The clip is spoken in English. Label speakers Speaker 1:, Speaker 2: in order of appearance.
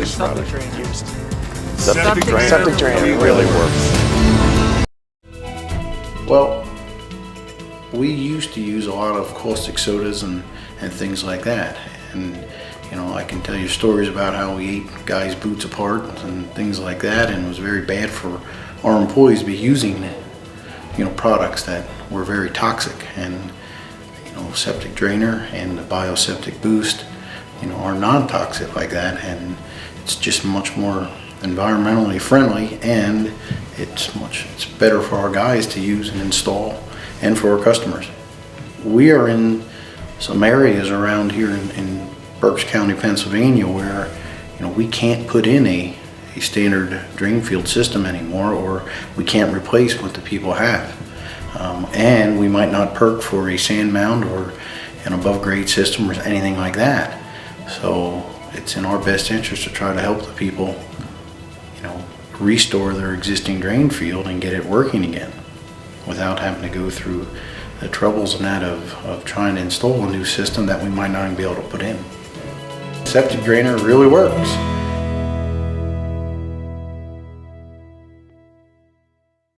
Speaker 1: which
Speaker 2: Septic
Speaker 1: product?
Speaker 2: Drainer used.
Speaker 1: Septic Drainer.
Speaker 3: Septic Drainer
Speaker 1: really works.
Speaker 4: Well, we used to use a lot of caustic sodas and things like that. And, you know, I can tell you stories about how we ate guys' boots apart and things like that, and it was very bad for our employees to be using, you know, products that were very toxic. And, you know, Septic Drainer and the Bioseptic Boost, you know, are non-toxic like that, and it's just much more environmentally friendly, and it's better for our guys to use and install, and for our customers. We are in some areas around here in Berks County, Pennsylvania, where, you know, we can't put in a standard drain field system anymore, or we can't replace what the people have. And we might not perk for a sand mound or an above grade system or anything like that. So it's in our best interest to try to help the people, you know, restore their existing drain field and get it working again without having to go through the troubles and that of trying to install a new system that we might not even be able to put in. Septic Drainer really works.